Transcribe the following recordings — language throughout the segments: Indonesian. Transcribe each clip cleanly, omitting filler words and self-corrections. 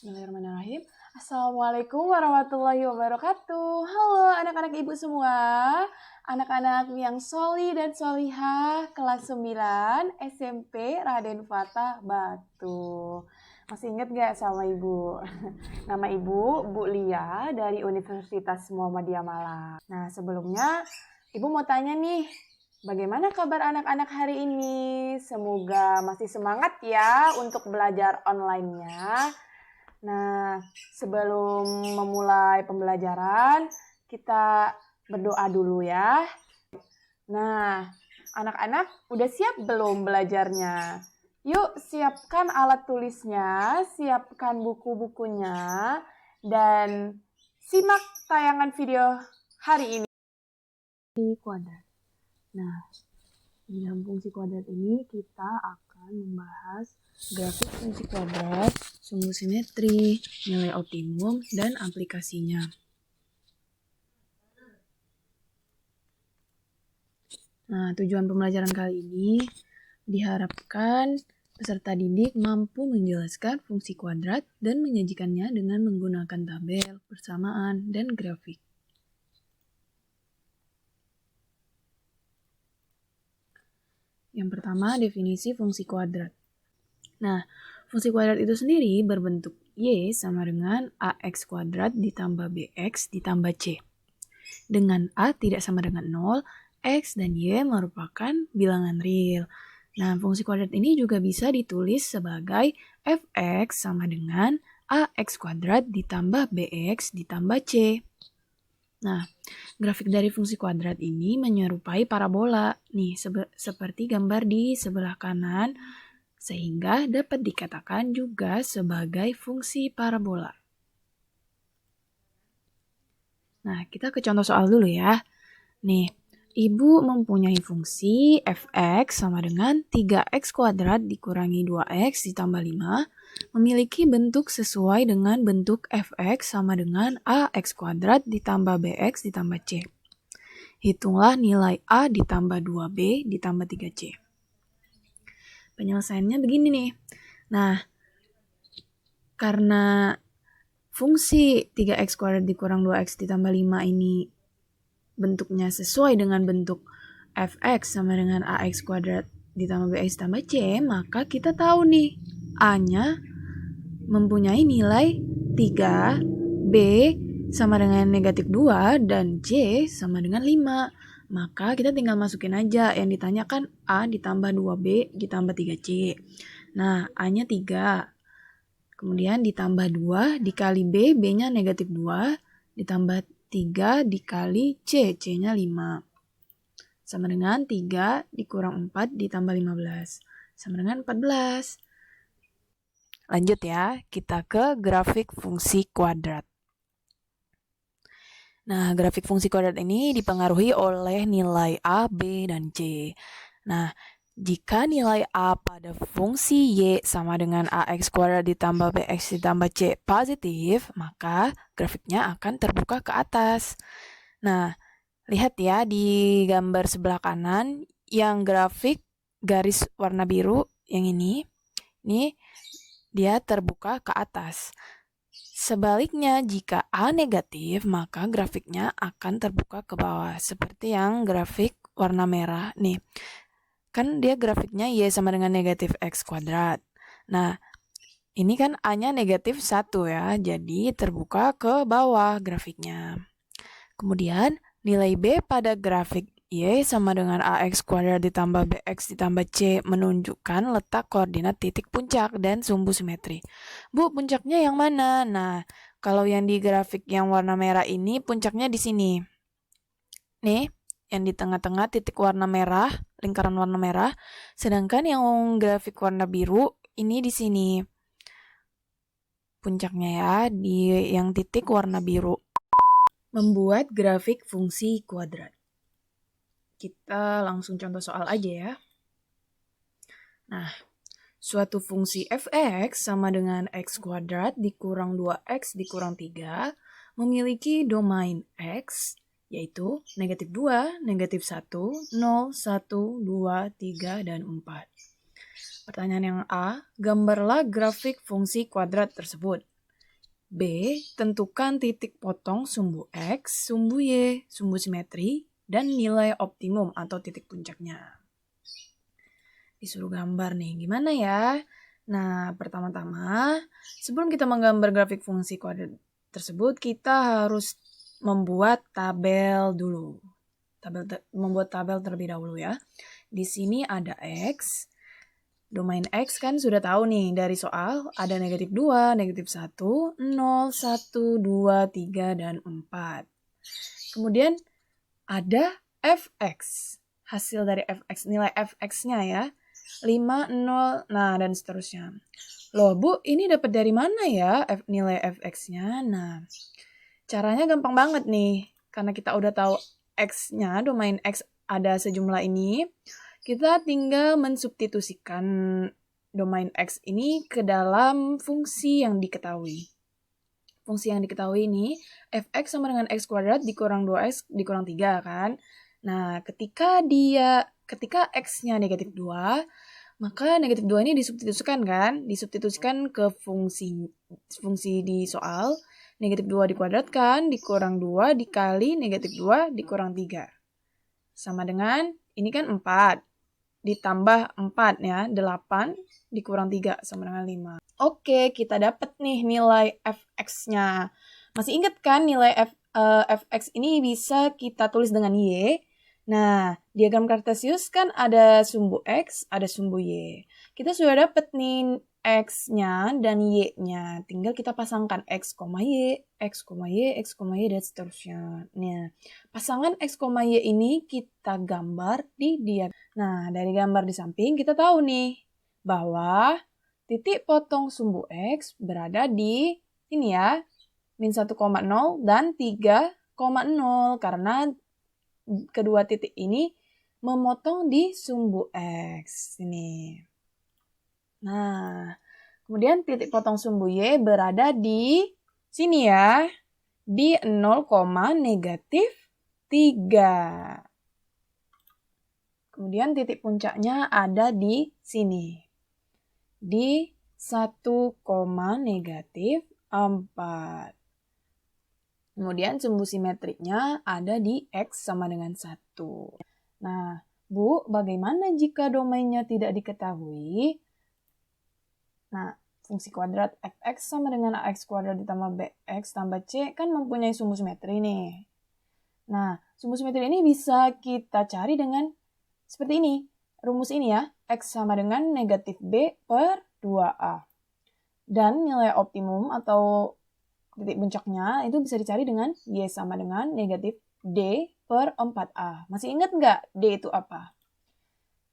Bismillahirrahmanirrahim. Assalamualaikum warahmatullahi wabarakatuh. Halo anak-anak ibu semua, anak-anak yang soli dan solihah kelas 9 SMP Raden Fatah Batu. Masih ingat gak sama ibu? Nama ibu Bu Lia dari Universitas Muhammadiyah Malang. Nah sebelumnya ibu mau tanya nih, bagaimana kabar anak-anak hari ini? Semoga masih semangat ya untuk belajar online-nya. Nah, sebelum memulai pembelajaran, kita berdoa dulu ya. Nah, anak-anak udah siap belum belajarnya? Yuk, siapkan alat tulisnya, siapkan buku-bukunya, dan simak tayangan video hari ini. Kuadrat. Nah, di dalam fungsi kuadrat ini kita akan membahas grafik fungsi kuadrat, sumbu simetri, nilai optimum, dan aplikasinya. Nah, tujuan pembelajaran kali ini diharapkan peserta didik mampu menjelaskan fungsi kuadrat dan menyajikannya dengan menggunakan tabel, persamaan, dan grafik. Yang pertama, definisi fungsi kuadrat. Nah, fungsi kuadrat itu sendiri berbentuk Y sama dengan AX kuadrat ditambah BX ditambah C. Dengan A tidak sama dengan 0, X dan Y merupakan bilangan real. Nah, fungsi kuadrat ini juga bisa ditulis sebagai Fx sama dengan AX kuadrat ditambah BX ditambah C. Nah, grafik dari fungsi kuadrat ini menyerupai parabola, nih seperti gambar di sebelah kanan, sehingga dapat dikatakan juga sebagai fungsi parabola. Nah, kita ke contoh soal dulu ya. Nih, ibu mempunyai fungsi fx sama dengan 3x kuadrat dikurangi 2x ditambah 5, memiliki bentuk sesuai dengan bentuk fx sama dengan ax kuadrat ditambah bx ditambah c. Hitunglah nilai a ditambah 2b ditambah 3c. Penyelesaiannya begini nih. Nah, karena fungsi 3x kuadrat dikurang 2x ditambah 5 ini bentuknya sesuai dengan bentuk fx sama dengan ax kuadrat ditambah bx ditambah c, maka kita tahu nih a-nya mempunyai nilai 3, b sama dengan negatif 2, dan c sama dengan 5. Maka kita tinggal masukin aja yang ditanyakan a ditambah 2b ditambah 3c. Nah, a-nya 3. Kemudian ditambah 2 dikali b, b-nya negatif 2, ditambah 3 dikali c, c-nya 5. Sama dengan 3 dikurang 4 ditambah 15. Sama dengan 14. Lanjut ya, kita ke grafik fungsi kuadrat. Nah, grafik fungsi kuadrat ini dipengaruhi oleh nilai a, b, dan c. Nah, jika nilai a pada fungsi y sama dengan ax kuadrat ditambah bx ditambah c positif, maka grafiknya akan terbuka ke atas. Nah, lihat ya di gambar sebelah kanan, yang grafik garis warna biru yang ini dia terbuka ke atas. Sebaliknya, jika A negatif, maka grafiknya akan terbuka ke bawah. Seperti yang grafik warna merah nih. Kan dia grafiknya Y sama dengan negatif X kuadrat. Nah, ini kan A-nya negatif 1 ya, jadi terbuka ke bawah grafiknya. Kemudian, nilai B pada grafik Y sama dengan AX kuadrat ditambah BX ditambah C menunjukkan letak koordinat titik puncak dan sumbu simetri. Bu, puncaknya yang mana? Nah, kalau yang di grafik yang warna merah ini, puncaknya di sini. Nih, yang di tengah-tengah titik warna merah, lingkaran warna merah. Sedangkan yang grafik warna biru, ini di sini. Puncaknya ya, di yang titik warna biru. Membuat grafik fungsi kuadrat. Kita langsung contoh soal aja ya. Nah, suatu fungsi fx sama dengan x kuadrat dikurang 2x dikurang 3 memiliki domain x, yaitu negatif 2, negatif 1, 0, 1, 2, 3, dan 4. Pertanyaan yang A, gambarlah grafik fungsi kuadrat tersebut. B. Tentukan titik potong sumbu X, sumbu Y, sumbu simetri, dan nilai optimum atau titik puncaknya. Disuruh gambar nih, gimana ya? Nah, pertama-tama, sebelum kita menggambar grafik fungsi kuadrat tersebut, kita harus membuat tabel dulu. Membuat tabel terlebih dahulu ya. Di sini ada X. Domain X kan sudah tahu nih dari soal, ada negatif 2, negatif 1, 0, 1, 2, 3, dan 4. Kemudian ada Fx, hasil dari Fx, nilai Fx-nya ya, 5, 0, nah dan seterusnya. Loh Bu, ini dapat dari mana ya nilai Fx-nya? Nah, caranya gampang banget nih, karena kita udah tahu X-nya, domain X ada sejumlah ini, kita tinggal mensubstitusikan domain X ini ke dalam fungsi yang diketahui. Fungsi yang diketahui ini, Fx sama dengan X kuadrat dikurang 2X dikurang 3 kan. Nah, ketika X-nya negatif 2, maka negatif 2 ini disubstitusikan kan? Disubstitusikan ke fungsi di soal. Negatif 2 dikuadratkan, dikurang 2 dikali negatif 2 dikurang 3. Sama dengan, ini kan 4. Ditambah 4 ya, 8 dikurang 3 sama dengan 5. Oke, kita dapat nih nilai Fx-nya. Masih ingat kan nilai Fx ini bisa kita tulis dengan Y? Nah, diagram Kartesius kan ada sumbu X, ada sumbu Y. Kita sudah dapat nih X-nya dan Y-nya. Tinggal kita pasangkan X, Y, X, Y, X, Y, dan seterusnya. Nah, pasangan X, Y ini kita gambar di diagram. Nah, dari gambar di samping kita tahu nih bahwa titik potong sumbu X berada di sini ya, min 1,0 dan 3,0 karena kedua titik ini memotong di sumbu X ini. Nah, kemudian titik potong sumbu Y berada di sini ya, di 0, negatif 3. Kemudian titik puncaknya ada di sini, di 1, negatif 4. Kemudian sumbu simetriknya ada di X sama dengan 1. Nah, Bu, bagaimana jika domainnya tidak diketahui? Nah, fungsi kuadrat Fx sama dengan Ax kuadrat ditambah Bx tambah C kan mempunyai sumbu simetri nih. Nah, sumbu simetri ini bisa kita cari dengan seperti ini. Rumus ini ya, X sama dengan negatif B per 2A. Dan nilai optimum atau titik puncaknya itu bisa dicari dengan Y sama dengan negatif D per 4A. Masih ingat nggak D itu apa?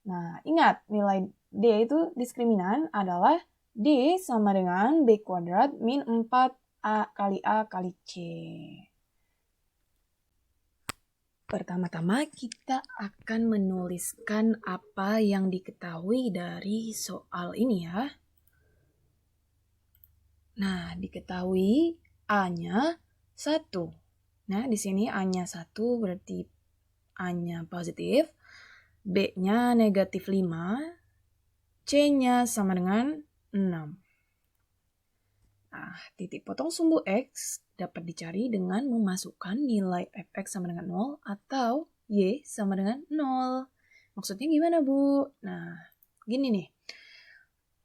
Nah, ingat nilai D itu diskriminan adalah D sama dengan B kuadrat min 4A kali C. Pertama-tama kita akan menuliskan apa yang diketahui dari soal ini ya. Nah, diketahui A-nya 1. Nah, di sini A-nya 1 berarti A-nya positif, B-nya negatif 5, C-nya sama dengan 6. Nah, titik potong sumbu X dapat dicari dengan memasukkan nilai Fx sama dengan 0 atau Y sama dengan 0. Maksudnya gimana, Bu? Nah, gini nih.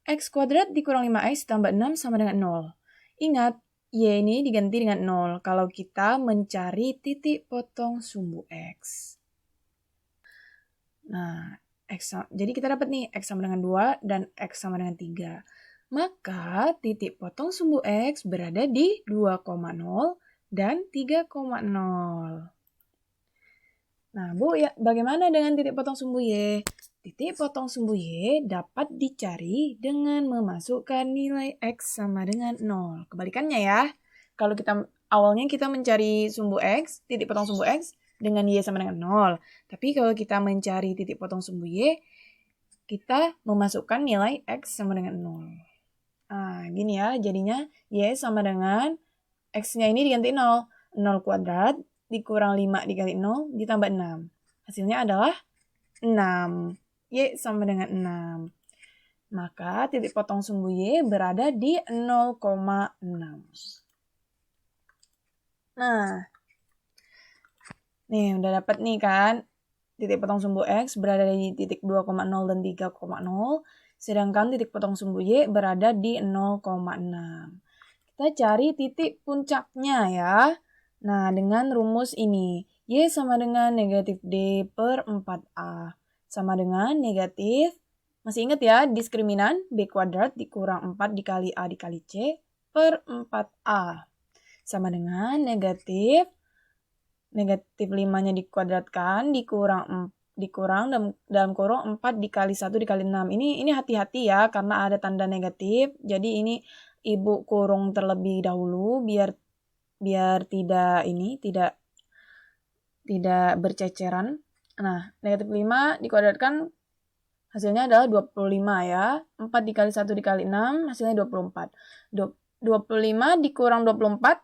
X kuadrat dikurang 5X tambah 6 sama dengan 0. Ingat, Y ini diganti dengan 0 kalau kita mencari titik potong sumbu X. Nah, jadi kita dapat nih X sama dengan 2 dan X sama dengan 3. Maka titik potong sumbu X berada di 2,0 dan 3,0. Nah, Bu, ya, bagaimana dengan titik potong sumbu Y? Titik potong sumbu Y dapat dicari dengan memasukkan nilai X sama dengan 0. Kebalikannya ya. Kalau awalnya kita mencari sumbu X, titik potong sumbu X dengan Y sama dengan 0. Tapi kalau kita mencari titik potong sumbu Y, kita memasukkan nilai X sama dengan 0. Nah, gini ya. Jadinya Y sama dengan X-nya ini diganti 0. 0 kuadrat dikurang 5 dikali 0 ditambah 6. Hasilnya adalah 6. Y sama dengan 6. Maka titik potong sumbu Y berada di 0,6. Nah, nih udah dapat nih kan. Titik potong sumbu X berada di titik 2,0 dan 3,0. Sedangkan titik potong sumbu Y berada di 0,6. Kita cari titik puncaknya ya. Nah, dengan rumus ini. Y sama dengan negatif D per 4A. Sama dengan negatif, masih ingat ya, diskriminan B kuadrat dikurang 4 dikali A dikali C per 4A. Sama dengan negatif 5-nya dikuadratkan dikurang dalam kurung 4 dikali 1 dikali 6. Ini hati-hati ya karena ada tanda negatif. Jadi ini Ibu kurung terlebih dahulu biar tidak berceceran. Nah, negatif 5 dikuadratkan hasilnya adalah 25 ya. 4 dikali 1 dikali 6 hasilnya 24. 25 dikurang 24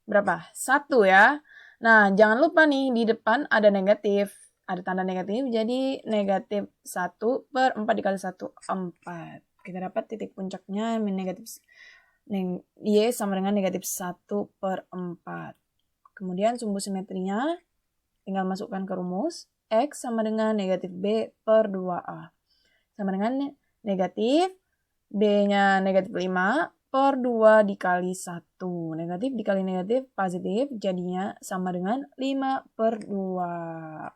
berapa? 1 ya. Nah, jangan lupa nih di depan ada negatif. Ada tanda negatif, jadi negatif 1 per 4 dikali 1, 4. Kita dapat titik puncaknya Y sama dengan negatif 1 per 4. Kemudian sumbu simetrinya tinggal masukkan ke rumus. X sama dengan negatif B per 2A. Sama dengan negatif B-nya negatif 5 per 2 dikali 1. Negatif dikali negatif positif, jadinya sama dengan 5 per 2.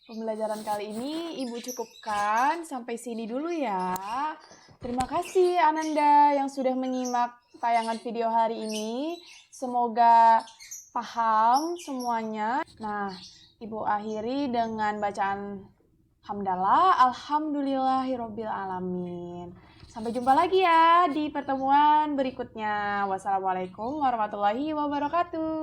Pembelajaran kali ini Ibu cukupkan sampai sini dulu ya. Terima kasih Ananda yang sudah menyimak tayangan video hari ini. Semoga paham semuanya. Nah, Ibu akhiri dengan bacaan hamdalah, alhamdulillahirabbil alamin. Sampai jumpa lagi ya di pertemuan berikutnya. Wassalamualaikum warahmatullahi wabarakatuh.